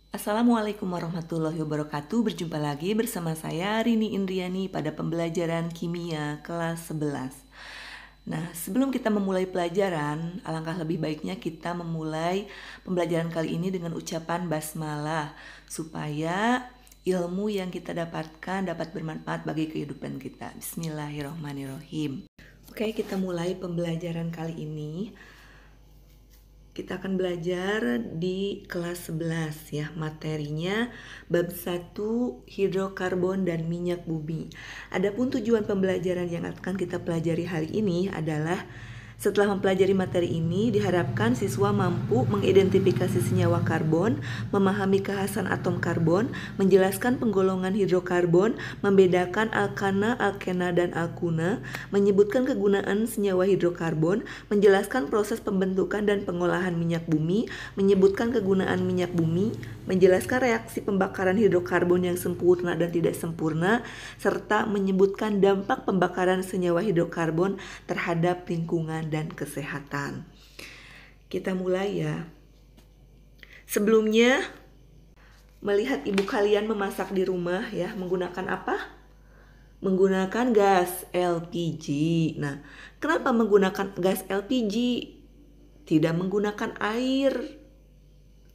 Assalamualaikum warahmatullahi wabarakatuh. Berjumpa lagi bersama saya Rini Indriani pada pembelajaran kimia kelas 11. Nah, sebelum kita memulai pelajaran, alangkah lebih baiknya kita memulai pembelajaran kali ini dengan ucapan basmalah supaya ilmu yang kita dapatkan dapat bermanfaat bagi kehidupan kita. Bismillahirrahmanirrahim. Oke, kita mulai pembelajaran kali ini. Kita akan belajar di kelas 11 ya, materinya bab 1 hidrokarbon dan minyak bumi. Adapun tujuan pembelajaran yang akan kita pelajari hari ini adalah setelah mempelajari materi ini, diharapkan siswa mampu mengidentifikasi senyawa karbon, memahami kekhasan atom karbon, menjelaskan penggolongan hidrokarbon, membedakan alkana, alkena, dan alkuna, menyebutkan kegunaan senyawa hidrokarbon, menjelaskan proses pembentukan dan pengolahan minyak bumi, menyebutkan kegunaan minyak bumi, menjelaskan reaksi pembakaran hidrokarbon yang sempurna dan tidak sempurna, serta menyebutkan dampak pembakaran senyawa hidrokarbon terhadap lingkungan dan kesehatan. Kita mulai ya. Sebelumnya, melihat ibu kalian memasak di rumah ya, menggunakan apa? Menggunakan gas LPG. Nah, kenapa menggunakan gas LPG? Tidak menggunakan air.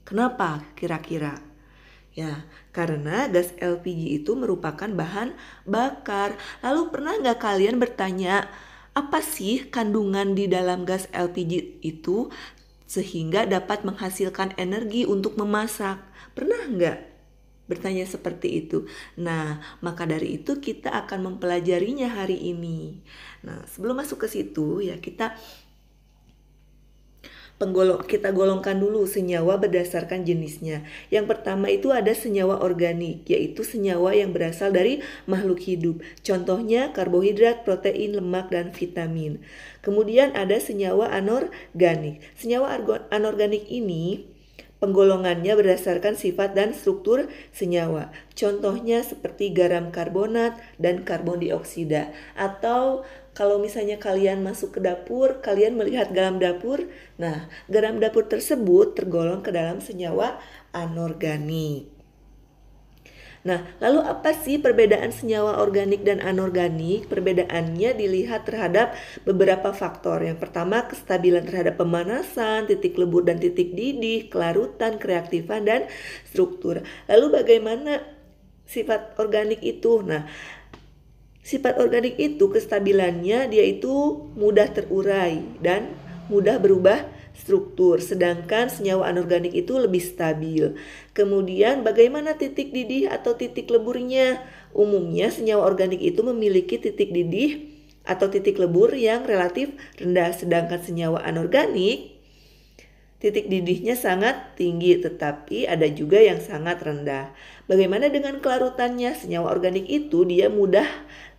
Kenapa kira-kira? Ya, karena gas LPG itu merupakan bahan bakar. Lalu pernah nggak kalian bertanya, apa sih kandungan di dalam gas LPG itu sehingga dapat menghasilkan energi untuk memasak? Pernah nggak bertanya seperti itu? Nah, maka dari itu kita akan mempelajarinya hari ini. Nah, sebelum masuk ke situ ya kita golongkan dulu senyawa berdasarkan jenisnya. Yang pertama itu ada senyawa organik, yaitu senyawa yang berasal dari makhluk hidup. Contohnya karbohidrat, protein, lemak, dan vitamin. Kemudian ada senyawa anorganik. Senyawa anorganik ini penggolongannya berdasarkan sifat dan struktur senyawa. Contohnya seperti garam karbonat dan karbon dioksida. Atau kalau misalnya kalian masuk ke dapur, kalian melihat garam dapur. Nah, garam dapur tersebut tergolong ke dalam senyawa anorganik. Nah, lalu apa sih perbedaan senyawa organik dan anorganik? Perbedaannya dilihat terhadap beberapa faktor. Yang pertama, kestabilan terhadap pemanasan, titik lebur dan titik didih, kelarutan, kereaktifan, dan struktur. Lalu bagaimana sifat organik itu? Nah, sifat organik itu kestabilannya dia itu mudah terurai dan mudah berubah struktur, sedangkan senyawa anorganik itu lebih stabil. Kemudian bagaimana titik didih atau titik leburnya? Umumnya senyawa organik itu memiliki titik didih atau titik lebur yang relatif rendah, sedangkan senyawa anorganik titik didihnya sangat tinggi, tetapi ada juga yang sangat rendah. Bagaimana dengan kelarutannya? Senyawa organik itu dia mudah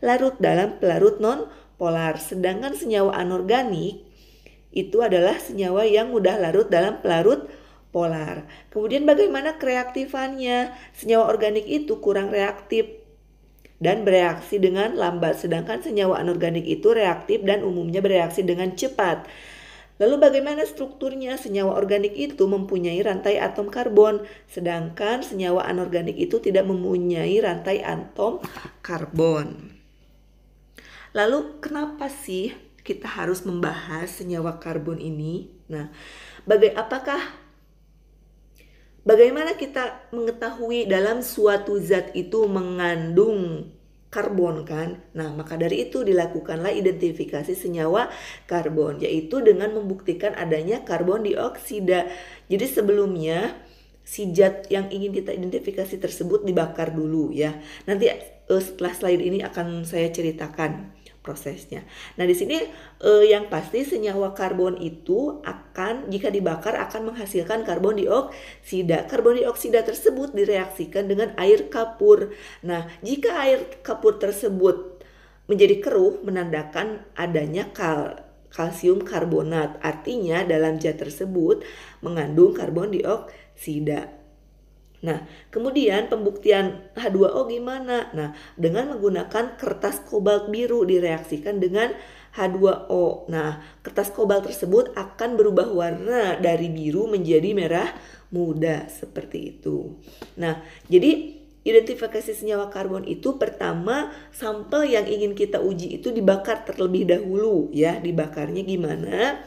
larut dalam pelarut non-polar, sedangkan senyawa anorganik itu adalah senyawa yang mudah larut dalam pelarut polar. Kemudian bagaimana kereaktifannya? Senyawa organik itu kurang reaktif dan bereaksi dengan lambat, sedangkan senyawa anorganik itu reaktif dan umumnya bereaksi dengan cepat. Lalu bagaimana strukturnya? Senyawa organik itu mempunyai rantai atom karbon, sedangkan senyawa anorganik itu tidak mempunyai rantai atom karbon. Lalu kenapa sih kita harus membahas senyawa karbon ini? Nah, bagaimana kita mengetahui dalam suatu zat itu mengandung karbon kan? Nah, maka dari itu dilakukanlah identifikasi senyawa karbon, yaitu dengan membuktikan adanya karbon dioksida. Jadi sebelumnya si zat yang ingin kita identifikasi tersebut dibakar dulu ya. Nanti setelah slide ini akan saya ceritakan prosesnya. Nah, di sini yang pasti senyawa karbon itu jika dibakar akan menghasilkan karbon dioksida. Karbon dioksida tersebut direaksikan dengan air kapur. Nah, jika air kapur tersebut menjadi keruh menandakan adanya kalsium karbonat. Artinya dalam zat tersebut mengandung karbon dioksida. Nah, kemudian pembuktian H2O gimana? Nah, dengan menggunakan kertas kobalt biru direaksikan dengan H2O. Nah, kertas kobalt tersebut akan berubah warna dari biru menjadi merah muda seperti itu. Nah, jadi identifikasi senyawa karbon itu pertama sampel yang ingin kita uji itu dibakar terlebih dahulu ya. Dibakarnya gimana?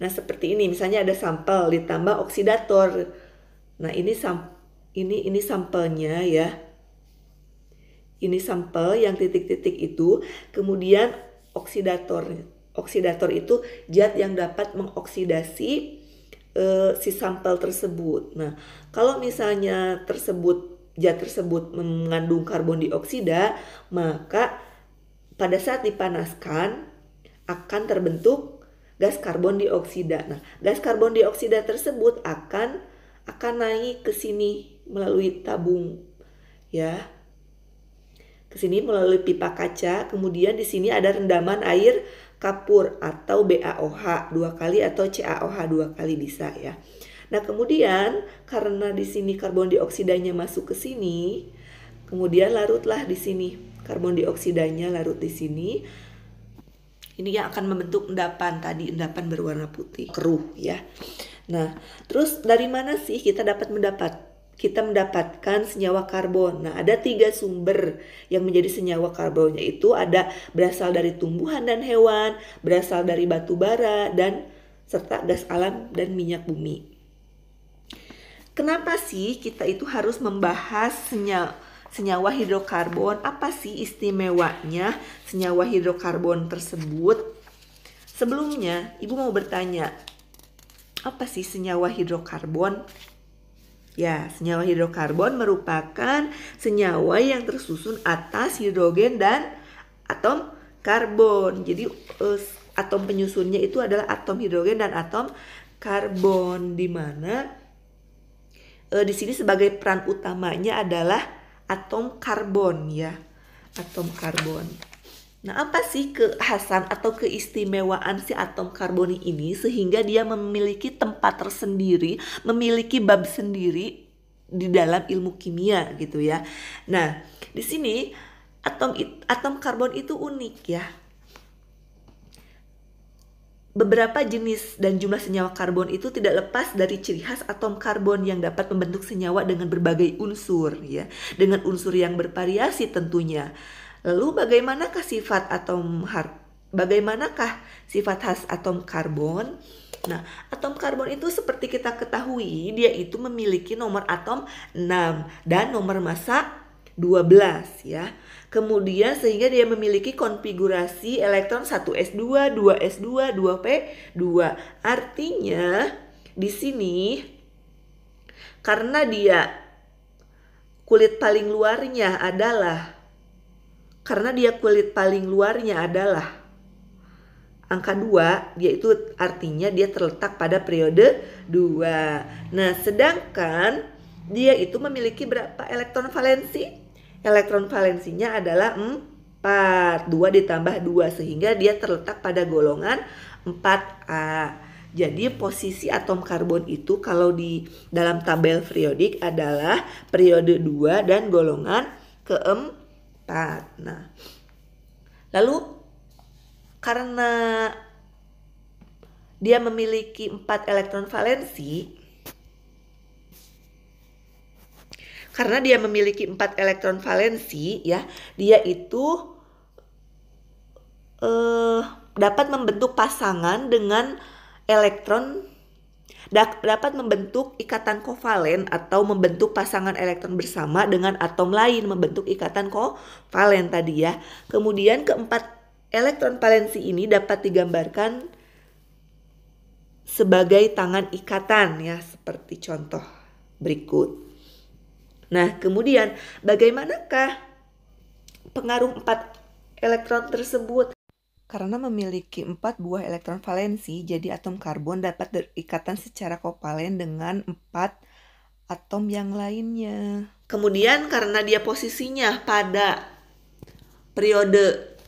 Nah, seperti ini misalnya ada sampel ditambah oksidator. Nah, ini sampelnya ya. Ini sampel yang titik-titik itu, kemudian oksidator. Oksidator itu zat yang dapat mengoksidasi si sampel tersebut. Nah, kalau misalnya zat tersebut mengandung karbon dioksida, maka pada saat dipanaskan akan terbentuk gas karbon dioksida. Nah, gas karbon dioksida tersebut akan naik ke sini melalui tabung ya. Ke sini melalui pipa kaca, kemudian di sini ada rendaman air kapur atau BaOH 2 kali atau CaOH 2 kali bisa ya. Nah, kemudian karena di sini karbon dioksidanya masuk ke sini, kemudian larutlah di sini. Karbon dioksidanya larut di sini. Ini yang akan membentuk endapan tadi, endapan berwarna putih, keruh ya. Nah, terus dari mana sih kita mendapatkan senyawa karbon? Nah, ada 3 sumber yang menjadi senyawa karbon, yaitu ada berasal dari tumbuhan dan hewan, berasal dari batu bara, dan serta gas alam dan minyak bumi. Kenapa sih kita itu harus membahas senyawa hidrokarbon? Apa sih istimewanya senyawa hidrokarbon tersebut? Sebelumnya, Ibu mau bertanya, apa sih senyawa hidrokarbon? Ya, senyawa hidrokarbon merupakan senyawa yang tersusun atas hidrogen dan atom karbon. Jadi atom penyusunnya itu adalah atom hidrogen dan atom karbon, di mana di sini sebagai peran utamanya adalah atom karbon ya, atom karbon. Nah, apa sih kekhasan atau keistimewaan si atom karbon ini sehingga dia memiliki tempat tersendiri, memiliki bab sendiri di dalam ilmu kimia gitu ya. Nah, di sini atom karbon itu unik ya. Beberapa jenis dan jumlah senyawa karbon itu tidak lepas dari ciri khas atom karbon yang dapat membentuk senyawa dengan berbagai unsur ya, dengan unsur yang bervariasi tentunya. Lalu bagaimanakah sifat khas atom karbon? Nah, atom karbon itu seperti kita ketahui, dia itu memiliki nomor atom 6 dan nomor massa 12 ya. Kemudian sehingga dia memiliki konfigurasi elektron 1s2, 2s2, 2p2. Artinya di sini karena dia kulit paling luarnya adalah angka 2, yaitu artinya dia terletak pada periode 2. Nah, sedangkan dia itu memiliki berapa elektron valensi? Elektron valensinya adalah 4. 2 ditambah 2 sehingga dia terletak pada golongan 4A. Jadi posisi atom karbon itu kalau di dalam tabel periodik adalah periode 2 dan golongan keempat. Nah, lalu karena dia memiliki 4 elektron valensi, ya, dia itu dapat membentuk pasangan dengan elektron, dapat membentuk ikatan kovalen atau membentuk pasangan elektron bersama dengan atom lain, membentuk ikatan kovalen tadi ya. Kemudian keempat elektron valensi ini dapat digambarkan sebagai tangan ikatan ya, seperti contoh berikut. Nah, kemudian bagaimanakah pengaruh 4 elektron tersebut? Karena memiliki 4 buah elektron valensi, jadi atom karbon dapat berikatan secara kovalen dengan 4 atom yang lainnya. Kemudian karena dia posisinya pada periode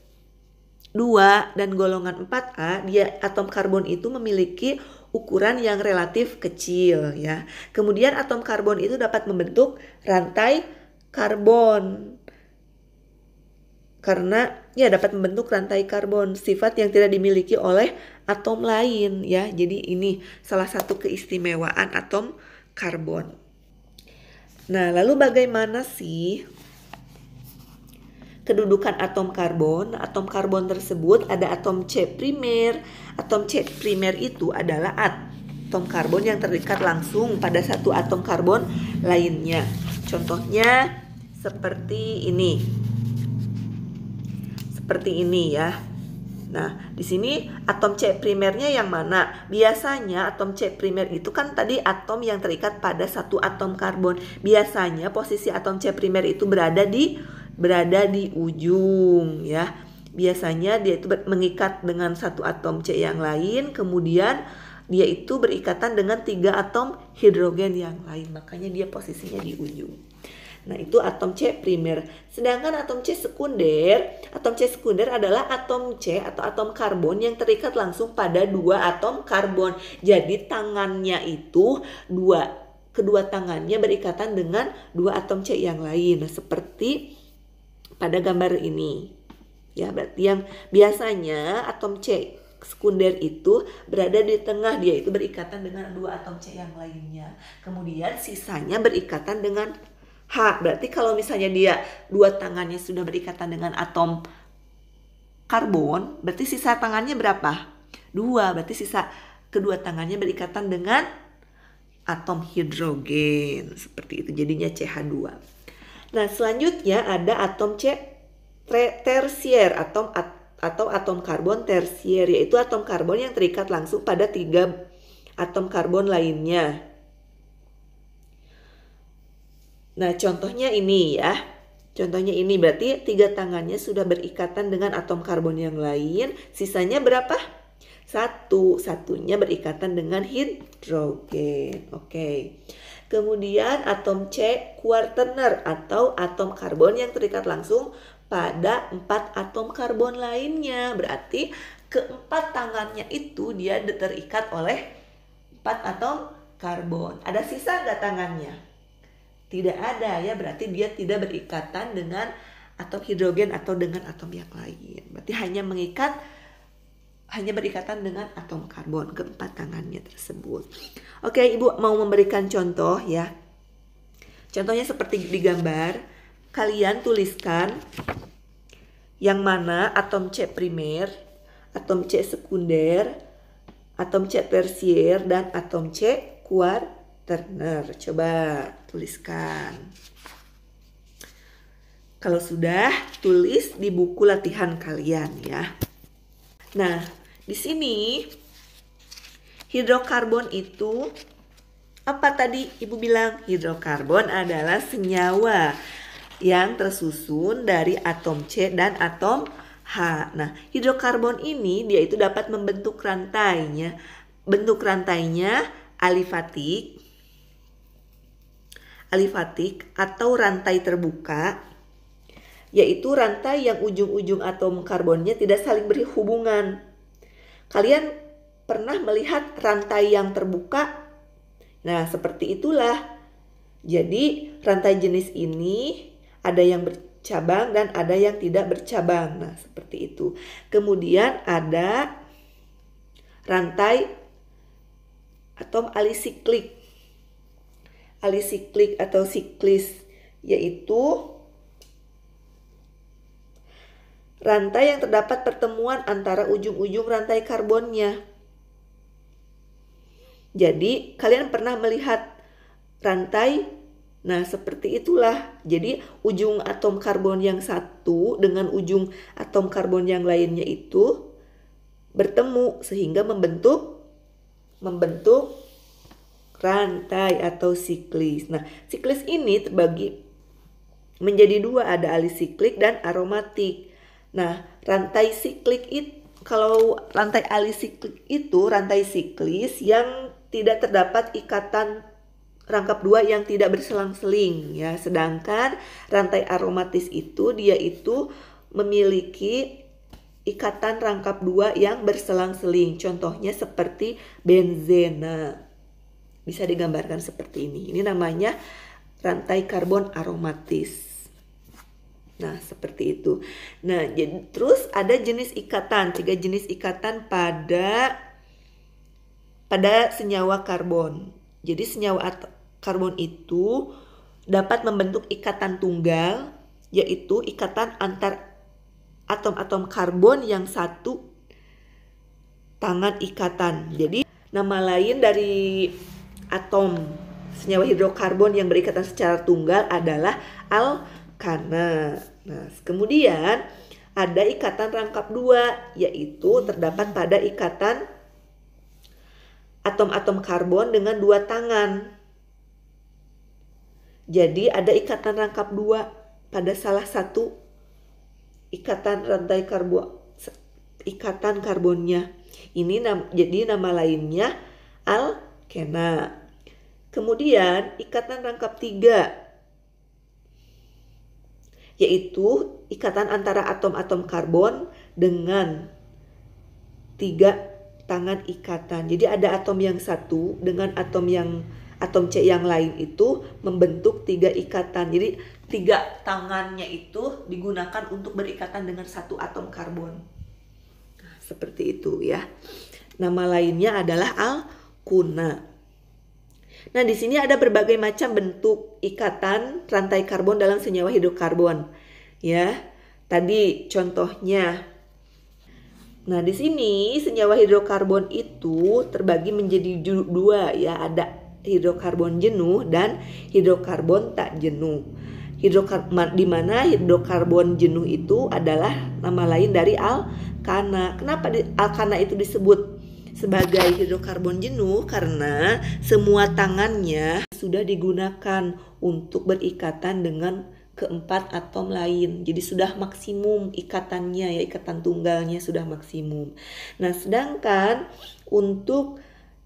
2 dan golongan 4A, atom karbon itu memiliki ukuran yang relatif kecil ya. Kemudian atom karbon itu dapat membentuk rantai karbon. karena ya dapat membentuk rantai karbon, sifat yang tidak dimiliki oleh atom lain ya. Jadi ini salah satu keistimewaan atom karbon. Nah, lalu bagaimana sih kedudukan atom karbon? Atom karbon tersebut ada atom C primer. Atom C primer itu adalah atom karbon yang terikat langsung pada satu atom karbon lainnya. Contohnya seperti ini. Seperti ini ya. Nah, di sini atom C primernya yang mana? Biasanya atom C primer itu kan tadi atom yang terikat pada satu atom karbon. Biasanya posisi atom C primer itu berada di ujung ya. Biasanya dia itu mengikat dengan satu atom C yang lain, kemudian dia itu berikatan dengan 3 atom hidrogen yang lain. Makanya dia posisinya di ujung. Nah, itu atom C primer. Sedangkan atom C sekunder adalah atom C atau atom karbon yang terikat langsung pada 2 atom karbon. Jadi tangannya itu kedua tangannya berikatan dengan 2 atom C yang lain. Nah, seperti pada gambar ini. Ya, berarti yang biasanya atom C sekunder itu berada di tengah, dia itu berikatan dengan 2 atom C yang lainnya. Kemudian sisanya berikatan dengan H. Berarti kalau misalnya dia 2 tangannya sudah berikatan dengan atom karbon, berarti sisa tangannya berapa? 2. Berarti sisa kedua tangannya berikatan dengan atom hidrogen. Seperti itu, jadinya CH2. Nah, selanjutnya ada atom C tersier atau atom karbon tersier, yaitu atom karbon yang terikat langsung pada 3 atom karbon lainnya. Nah, contohnya ini ya. Contohnya ini berarti 3 tangannya sudah berikatan dengan atom karbon yang lain. Sisanya berapa? 1. Satunya berikatan dengan hidrogen. Oke. Kemudian atom C kuartener atau atom karbon yang terikat langsung pada 4 atom karbon lainnya. Berarti keempat tangannya itu dia terikat oleh 4 atom karbon. Ada sisa nggak tangannya? Tidak ada ya, berarti dia tidak berikatan dengan atom hidrogen atau dengan atom yang lain. Berarti hanya berikatan dengan atom karbon keempat tangannya tersebut. Oke, Ibu mau memberikan contoh ya. Contohnya seperti di gambar. Kalian tuliskan yang mana atom C primer, atom C sekunder, atom C tersier, dan atom C kuartener. Coba tuliskan. Kalau sudah, tulis di buku latihan kalian ya. Nah, di sini hidrokarbon itu apa tadi Ibu bilang? Hidrokarbon adalah senyawa yang tersusun dari atom C dan atom H. Nah, hidrokarbon ini dia itu dapat membentuk rantainya. Bentuk rantainya alifatik atau rantai terbuka, yaitu rantai yang ujung-ujung atom karbonnya tidak saling berhubungan. Kalian pernah melihat rantai yang terbuka? Nah, seperti itulah. Jadi, rantai jenis ini ada yang bercabang dan ada yang tidak bercabang. Nah, seperti itu. Kemudian ada rantai atom alisiklik. Alisiklik atau siklis, yaitu rantai yang terdapat pertemuan antara ujung-ujung rantai karbonnya. Jadi kalian pernah melihat rantai, nah seperti itulah. Jadi ujung atom karbon yang satu dengan ujung atom karbon yang lainnya itu bertemu sehingga membentuk rantai atau siklis. Nah, siklis ini terbagi menjadi 2, ada alisiklik dan aromatik. Nah, rantai siklik itu, kalau rantai alisiklik itu rantai siklis yang tidak terdapat ikatan rangkap 2 yang tidak berselang-seling ya. Sedangkan rantai aromatis itu dia itu memiliki ikatan rangkap 2 yang berselang-seling. Contohnya seperti benzena. Bisa digambarkan seperti ini. Ini namanya rantai karbon aromatis. Nah, seperti itu. Nah, jadi terus ada jenis ikatan, 3 jenis ikatan pada senyawa karbon. Jadi senyawa karbon itu dapat membentuk ikatan tunggal, yaitu ikatan antar atom-atom karbon yang satu tangan ikatan. Jadi nama lain dari atom senyawa hidrokarbon yang berikatan secara tunggal adalah alkana. Nah, kemudian ada ikatan rangkap dua, yaitu terdapat pada ikatan atom-atom karbon dengan 2 tangan. Jadi ada ikatan rangkap dua pada salah satu ikatan rantai ikatan karbonnya. Ini jadi nama lainnya alkena. Kemudian ikatan rangkap 3, yaitu ikatan antara atom-atom karbon dengan 3 tangan ikatan. Jadi ada atom yang satu dengan atom C yang lain itu membentuk 3 ikatan. Jadi 3 tangannya itu digunakan untuk berikatan dengan satu atom karbon. Nah, seperti itu ya. Nama lainnya adalah alkuna. Nah, di sini ada berbagai macam bentuk ikatan rantai karbon dalam senyawa hidrokarbon. Ya, tadi contohnya. Nah, di sini senyawa hidrokarbon itu terbagi menjadi 2 ya, ada hidrokarbon jenuh dan hidrokarbon tak jenuh. Di mana hidrokarbon jenuh itu adalah nama lain dari alkana. Kenapa alkana itu disebut sebagai hidrokarbon jenuh? Karena semua tangannya sudah digunakan untuk berikatan dengan keempat atom lain. Jadi sudah maksimum ikatannya ya, ikatan tunggalnya sudah maksimum. Nah, sedangkan untuk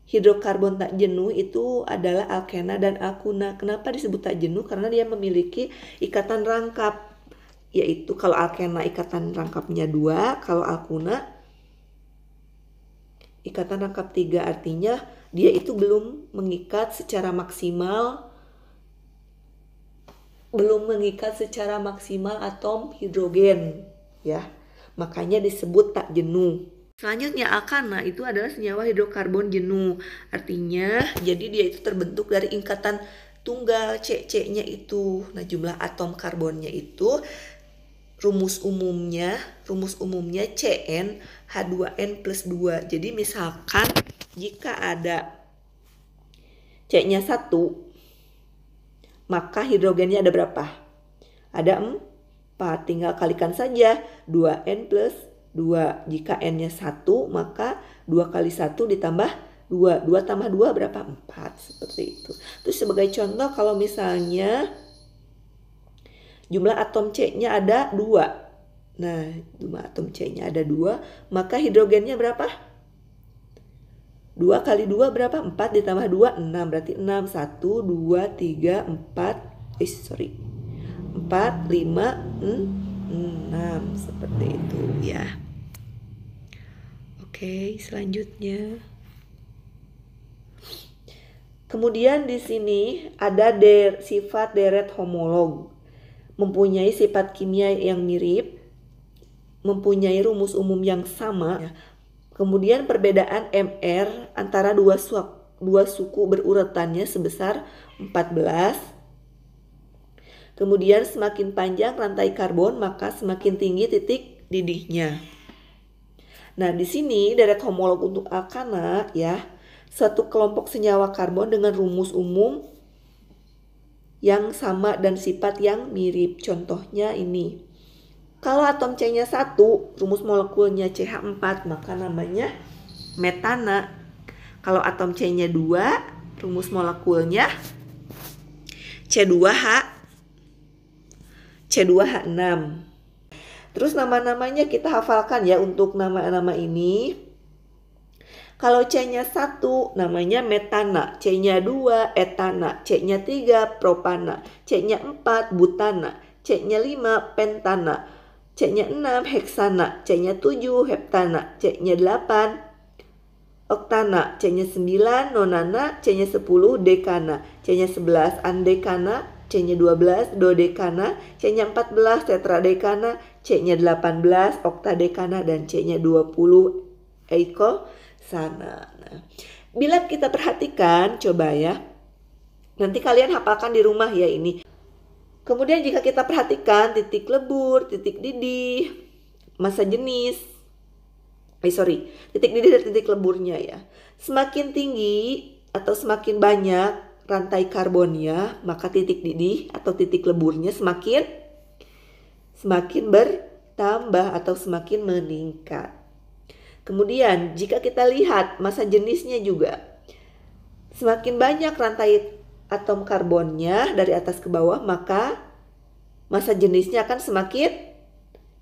hidrokarbon tak jenuh itu adalah alkena dan alkuna. Kenapa disebut tak jenuh? Karena dia memiliki ikatan rangkap. Yaitu kalau alkena ikatan rangkapnya 2, kalau alkuna ikatan rangkap 3, artinya dia itu belum mengikat secara maksimal atom hidrogen ya. Makanya disebut tak jenuh. Selanjutnya alkana itu adalah senyawa hidrokarbon jenuh. Artinya jadi dia itu terbentuk dari ikatan tunggal C-nya itu. Nah, jumlah atom karbonnya itu rumus umumnya Cn H2n plus 2. Jadi misalkan jika ada C-nya 1, maka hidrogennya ada berapa? Ada 4. Tinggal kalikan saja 2n plus 2. Jika n-nya 1, maka 2 kali 1 ditambah 2. 2 tambah 2 berapa? 4. Seperti itu. Terus sebagai contoh kalau misalnya jumlah atom C-nya ada 2. Nah, jumlah atom C-nya ada 2, maka hidrogennya berapa? 2 kali 2 berapa? 4 ditambah 2, 6. Berarti 6. 1, 2, 3, 4. 4, 5, 6. Seperti itu ya. Oke, selanjutnya. Kemudian di sini ada sifat deret homolog. Mempunyai sifat kimia yang mirip, mempunyai rumus umum yang sama. Kemudian perbedaan MR antara dua suku berurutannya sebesar 14. Kemudian semakin panjang rantai karbon, maka semakin tinggi titik didihnya. Nah, di sini deret homolog untuk alkana ya, suatu kelompok senyawa karbon dengan rumus umum yang sama dan sifat yang mirip. Contohnya ini. Kalau atom C-nya 1, rumus molekulnya CH4, maka namanya metana. Kalau atom C-nya 2, rumus molekulnya C2H6. Terus nama-namanya kita hafalkan ya untuk nama-nama ini. Kalau C-nya 1 namanya metana, C-nya 2 etana, C-nya 3 propana, C-nya 4 butana, C-nya 5 pentana, C-nya 6 heksana, C-nya 7 heptana, C-nya 8 oktana, C-nya 9 nonana, C-nya 10 dekana, C-nya 11 andekana, C-nya 12, dodekana, C-nya 14, tetradekana, C-nya 18, oktadekana, dan C-nya 20, eikosana. Nah, bila kita perhatikan, coba ya, nanti kalian hafalkan di rumah ya ini. Kemudian jika kita perhatikan titik lebur, titik didih, masa jenis, titik didih dan titik leburnya ya. Semakin tinggi atau semakin banyak rantai karbonnya, maka titik didih atau titik leburnya semakin bertambah atau semakin meningkat. Kemudian jika kita lihat masa jenisnya juga, semakin banyak rantai atom karbonnya dari atas ke bawah, maka masa jenisnya akan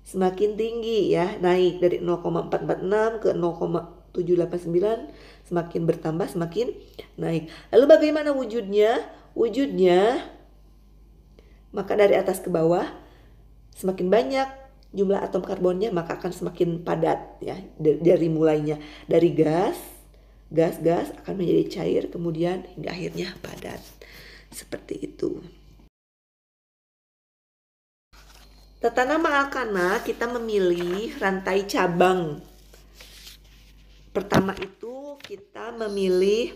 semakin tinggi ya, naik dari 0,446 ke 0,789, semakin bertambah semakin naik. Lalu bagaimana wujudnya? Wujudnya maka dari atas ke bawah semakin banyak jumlah atom karbonnya, maka akan semakin padat ya, dari mulainya dari gas akan menjadi cair, kemudian hingga akhirnya padat. Seperti itu. Tata nama alkana kita memilih rantai cabang. Pertama itu kita memilih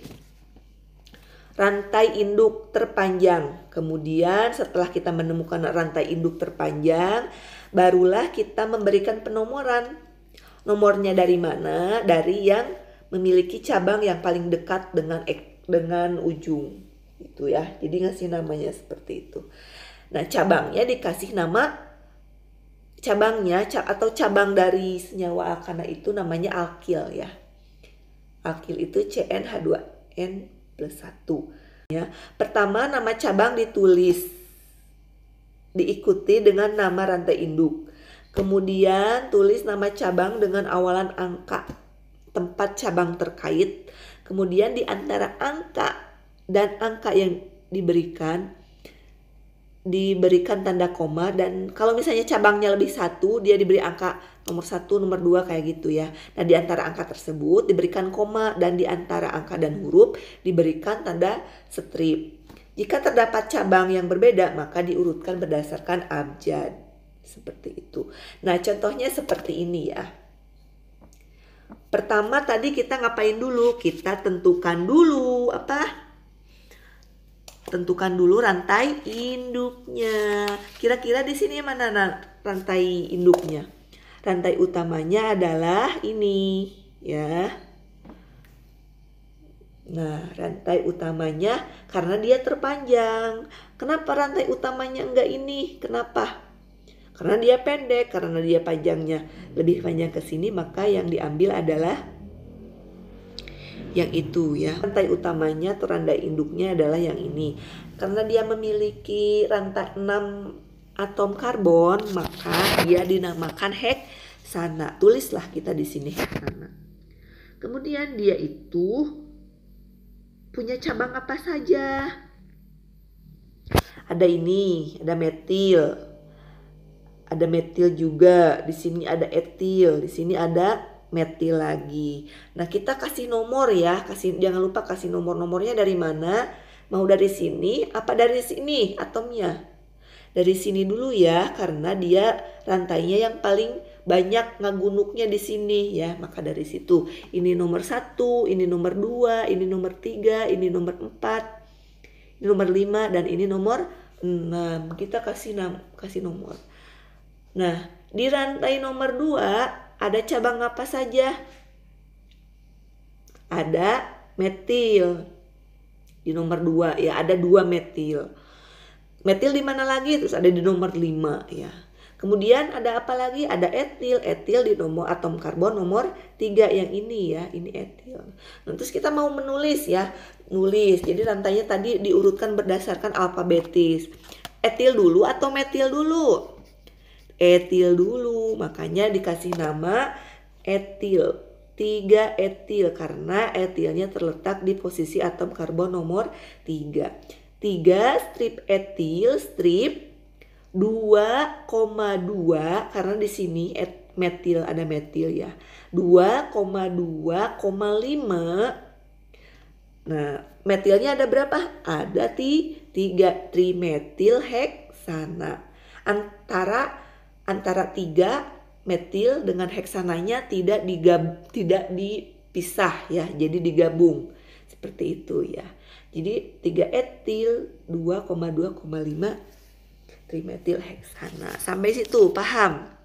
rantai induk terpanjang. Kemudian setelah kita menemukan rantai induk terpanjang, barulah kita memberikan penomoran. Nomornya dari mana? Dari yang memiliki cabang yang paling dekat dengan ujung. Itu ya. Jadi ngasih namanya seperti itu. Nah, cabangnya dikasih nama, atau cabang dari senyawa alkana itu namanya alkil ya. Alkil itu CnH2n+1 ya. Pertama nama cabang ditulis, diikuti dengan nama rantai induk. Kemudian tulis nama cabang dengan awalan angka tempat cabang terkait. Kemudian di antara angka dan angka yang diberikan tanda koma, dan kalau misalnya cabangnya lebih satu, dia diberi angka nomor 1, nomor 2 kayak gitu ya. Nah, di antara angka tersebut diberikan koma, dan di antara angka dan huruf diberikan tanda strip. Jika terdapat cabang yang berbeda, maka diurutkan berdasarkan abjad. Seperti itu. Nah, contohnya seperti ini ya. Pertama tadi kita ngapain dulu? Kita tentukan dulu tentukan dulu rantai induknya. Kira-kira di sini mana rantai induknya? Rantai utamanya adalah ini ya. Nah, rantai utamanya karena dia terpanjang. Kenapa rantai utamanya enggak ini? Kenapa? Karena dia pendek, karena dia panjangnya lebih panjang ke sini, maka yang diambil adalah yang itu ya. Rantai utamanya atau rantai induknya adalah yang ini. Karena dia memiliki rantai 6 atom karbon, maka dia dinamakan heksana. Tulislah kita di sini heksana. Kemudian dia itu punya cabang apa saja? Ada ini, ada metil. Ada metil juga, di sini ada etil, di sini ada metil lagi. Nah, kita kasih nomor ya, jangan lupa kasih nomornya dari mana? Mau dari sini apa dari sini atomnya? Dari sini dulu ya, karena dia rantainya yang paling banyak ngagunuknya di sini ya, maka dari situ. Ini nomor 1, ini nomor 2, ini nomor 3, ini nomor 4, ini nomor 5, dan ini nomor 6. Kita kasih nomor. Nah, di rantai nomor 2 ada cabang apa saja? Ada metil. Di nomor 2 ya, ada 2 metil. Metil di mana lagi? Terus ada di nomor 5 ya. Kemudian ada apa lagi? Ada etil. Etil di nomor atom karbon nomor 3 yang ini ya, ini etil. Nah, terus kita mau menulis ya, nulis. Jadi rantainya tadi diurutkan berdasarkan alfabetis. Etil dulu atau metil dulu? Etil dulu, makanya dikasih nama etil. 3 etil karena etilnya terletak di posisi atom karbon nomor 3. 3 strip etil, strip 2,2 karena di sini metil, ada metil ya. 2,2,5. Nah, metilnya ada berapa? Ada 3 3 trimetilheksana. Antara 3 metil dengan heksananya tidak dipisah ya, jadi digabung seperti itu ya. Jadi 3 etil 2,5 trimetilheksana. Sampai situ paham?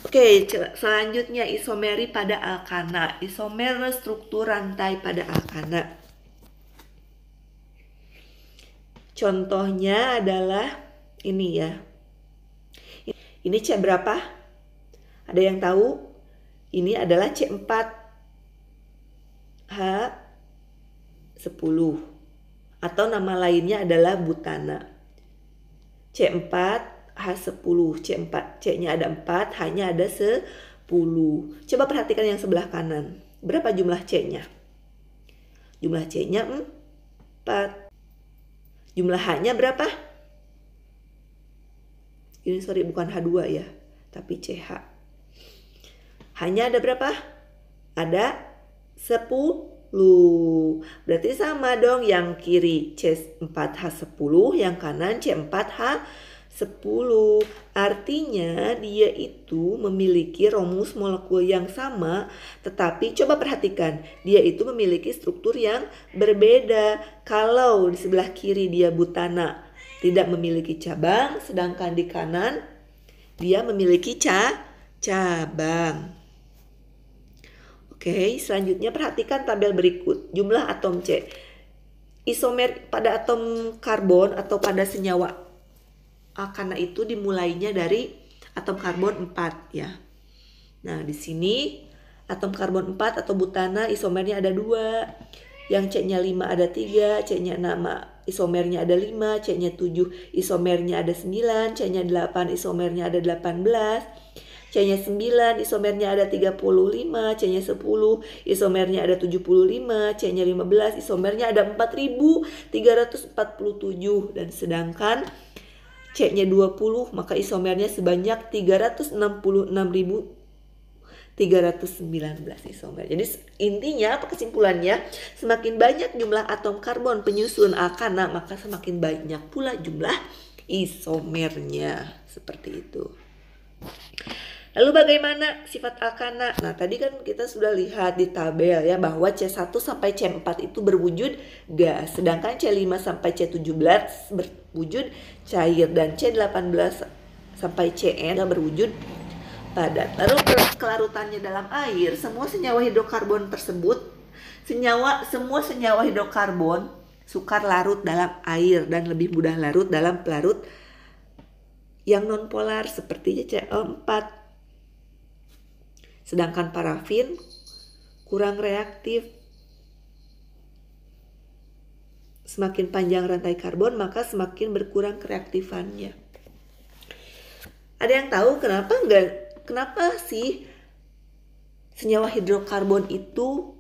Oke, selanjutnya isomeri pada alkana. Isomer struktur rantai pada alkana. Contohnya adalah ini ya. Ini C berapa? Ada yang tahu? Ini adalah C4H10 atau nama lainnya adalah butana. C4H10, C-nya ada 4, H-nya ada 10. Coba perhatikan yang sebelah kanan. Berapa jumlah C-nya? Jumlah C-nya 4. Jumlah H-nya berapa? Ini bukan H2 ya, tapi CH. H-nya ada berapa? Ada 10. Berarti sama dong, yang kiri C4H10, yang kanan C4H10. Artinya dia itu memiliki rumus molekul yang sama, tetapi coba perhatikan, dia itu memiliki struktur yang berbeda. Kalau di sebelah kiri dia butana, tidak memiliki cabang, sedangkan di kanan dia memiliki cabang. Oke, selanjutnya perhatikan tabel berikut. Jumlah atom C. Isomer pada atom karbon atau pada senyawa alkana itu dimulainya dari atom karbon 4 ya. Nah, di sini atom karbon 4 atau butana isomernya ada 2. Yang C-nya 5 ada 3, C-nya 6 isomernya ada 5, C-nya 7 isomernya ada 9, C-nya 8 isomernya ada 18, C-nya 9 isomernya ada 35, C-nya 10 isomernya ada 75, C-nya 15 isomernya ada 4347, dan sedangkan C-nya 20 maka isomernya sebanyak 366.319 isomer. Jadi intinya apa kesimpulannya? Semakin banyak jumlah atom karbon penyusun alkana, maka semakin banyak pula jumlah isomernya. Seperti itu. Lalu bagaimana sifat alkana? Nah, tadi kan kita sudah lihat di tabel ya bahwa C1 sampai C4 itu berwujud gas, sedangkan C5 sampai C17 berwujud cair, dan C18 sampai Cn berwujud padat. Lalu kelarutannya dalam air, semua senyawa hidrokarbon tersebut, semua senyawa hidrokarbon sukar larut dalam air dan lebih mudah larut dalam pelarut yang nonpolar seperti Cl4. Sedangkan parafin kurang reaktif. Semakin panjang rantai karbon maka semakin berkurang kereaktifannya. Ada yang tahu kenapa sih senyawa hidrokarbon itu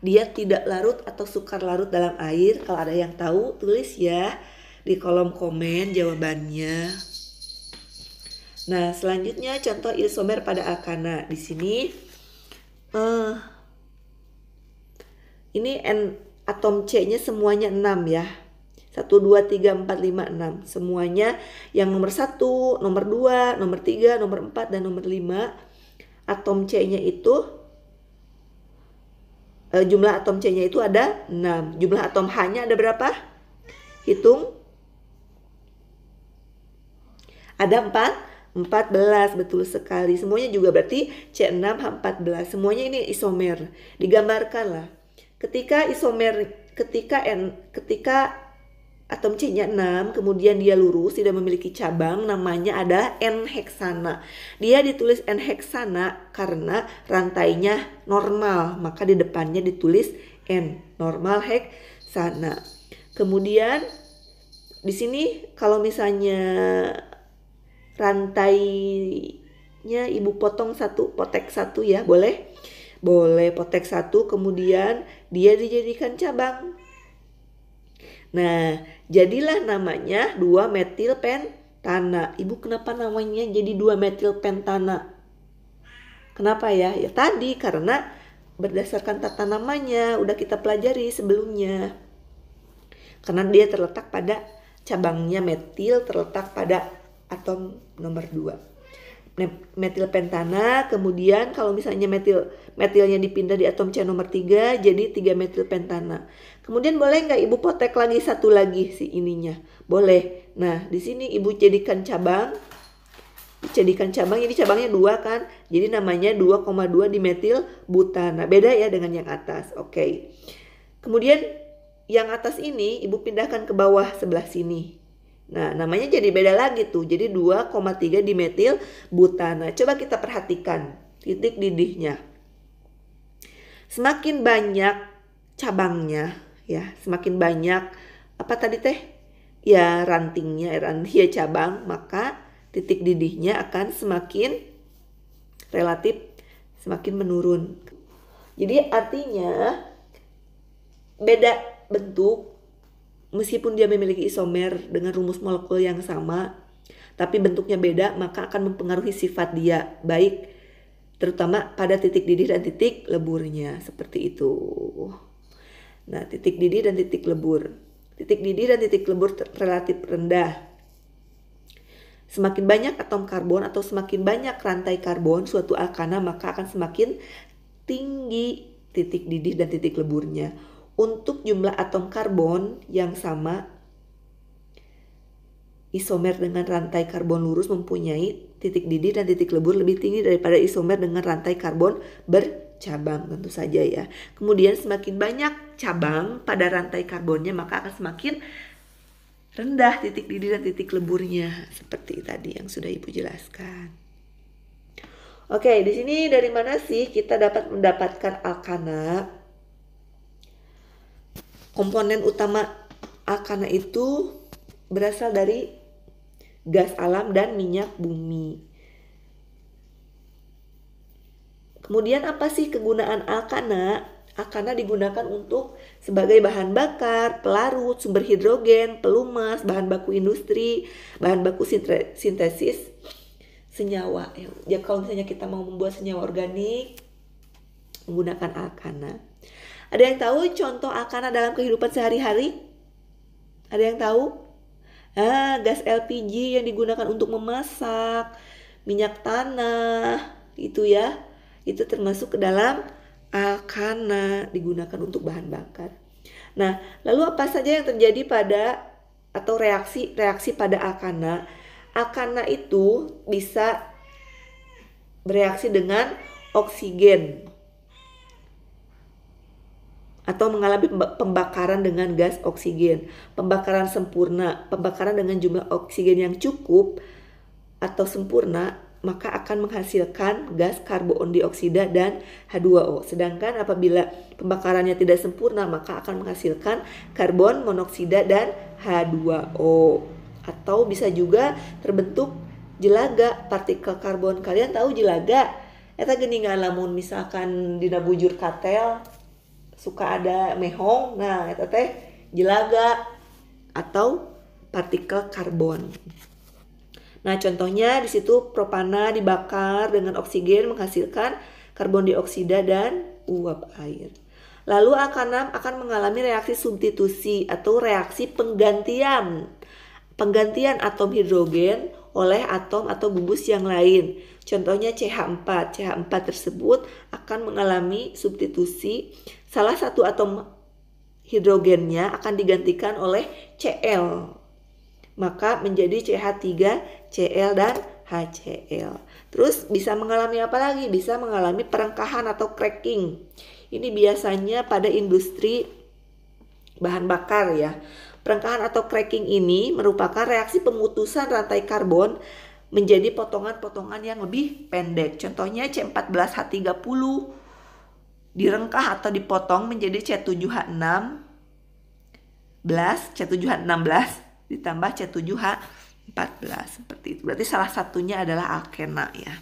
dia tidak larut atau sukar larut dalam air? Kalau ada yang tahu, tulis ya di kolom komen jawabannya. Nah, selanjutnya contoh isomer pada alkana. Di sini ini atom C-nya semuanya 6 ya. 1, 2, 3, 4, 5, 6. Semuanya yang nomor 1, nomor 2, nomor 3, nomor 4, dan nomor 5. Atom C-nya itu, jumlah atom C-nya itu ada 6. Jumlah atom H-nya ada berapa? Hitung. Ada 14, betul sekali. Semuanya juga berarti C6H14. Semuanya ini isomer. Digambarkanlah. Ketika atom C-nya 6, kemudian dia lurus, tidak memiliki cabang, namanya ada N-heksana. Dia ditulis N-heksana karena rantainya normal, maka di depannya ditulis N, normal heksana. Kemudian di sini kalau misalnya rantainya ibu potong potek 1 ya, boleh potek 1, kemudian dia dijadikan cabang. Nah, jadilah namanya 2-metilpentana. Ibu kenapa namanya jadi 2-metilpentana? Kenapa ya? Ya tadi karena berdasarkan tata namanya udah kita pelajari sebelumnya. karena dia terletak pada cabangnya metil terletak pada atom nomor 2. Metil pentana, kemudian kalau misalnya metilnya dipindah di atom C nomor 3 jadi 3 metil pentana. Kemudian boleh nggak Ibu potek lagi satu lagi si ininya? Boleh. Nah, di sini Ibu jadikan cabang. Ini cabangnya 2 kan. Jadi namanya 2,2 dimetil butana. Beda ya dengan yang atas. Oke. Kemudian yang atas ini Ibu pindahkan ke bawah sebelah sini. Nah, namanya jadi beda lagi tuh. Jadi 2,3 dimetil butana. Coba kita perhatikan titik didihnya. Semakin banyak cabangnya ya, semakin banyak apa tadi teh? Ya rantingnya cabang, maka titik didihnya akan semakin relatif semakin menurun. Jadi artinya beda bentuk. Meskipun dia memiliki isomer dengan rumus molekul yang sama, tapi bentuknya beda, maka akan mempengaruhi sifat dia, baik terutama pada titik didih dan titik leburnya, seperti itu. Nah, titik didih dan titik lebur. Titik didih dan titik lebur relatif rendah. Semakin banyak atom karbon atau semakin banyak rantai karbon suatu alkana, maka akan semakin tinggi titik didih dan titik leburnya. Untuk jumlah atom karbon yang sama, isomer dengan rantai karbon lurus mempunyai titik didih dan titik lebur lebih tinggi daripada isomer dengan rantai karbon bercabang, tentu saja ya. Kemudian semakin banyak cabang pada rantai karbonnya, maka akan semakin rendah titik didih dan titik leburnya, seperti tadi yang sudah Ibu jelaskan. Oke, di sini dari mana sih kita dapat mendapatkan alkana? Komponen utama alkana itu berasal dari gas alam dan minyak bumi. Kemudian apa sih kegunaan alkana? Alkana digunakan untuk sebagai bahan bakar, pelarut, sumber hidrogen, pelumas, bahan baku industri, bahan baku sintesis senyawa. Ya kalau misalnya kita mau membuat senyawa organik menggunakan alkana. Ada yang tahu contoh alkana dalam kehidupan sehari-hari? Ada yang tahu? Gas LPG yang digunakan untuk memasak, minyak tanah, itu ya. Itu termasuk ke dalam alkana, digunakan untuk bahan bakar. Nah, lalu apa saja yang terjadi pada atau reaksi pada alkana? Alkana itu bisa bereaksi dengan oksigen atau mengalami pembakaran dengan gas oksigen. Pembakaran sempurna, pembakaran dengan jumlah oksigen yang cukup atau sempurna, maka akan menghasilkan gas karbon dioksida dan H2O. Sedangkan apabila pembakarannya tidak sempurna, maka akan menghasilkan karbon monoksida dan H2O. Atau bisa juga terbentuk jelaga, partikel karbon. Kalian tahu jelaga? Eta geuningan lamun misalkan dina bujur katel suka ada mehong, nah eta teh jelaga atau partikel karbon. Nah, contohnya di situ propana dibakar dengan oksigen menghasilkan karbon dioksida dan uap air. Lalu akan mengalami reaksi substitusi atau reaksi penggantian atom hidrogen oleh atom atau gugus yang lain. Contohnya CH4. CH4 tersebut akan mengalami substitusi. Salah satu atom hidrogennya akan digantikan oleh Cl. Maka menjadi CH3, Cl dan HCl. Terus bisa mengalami apa lagi? Bisa mengalami perengkahan atau cracking. Ini biasanya pada industri bahan bakar ya. Perengkahan atau cracking ini merupakan reaksi pemutusan rantai karbon menjadi potongan-potongan yang lebih pendek. Contohnya C14H30 direngkah atau dipotong menjadi C7H16 ditambah C7H14 seperti itu. Berarti salah satunya adalah alkena ya.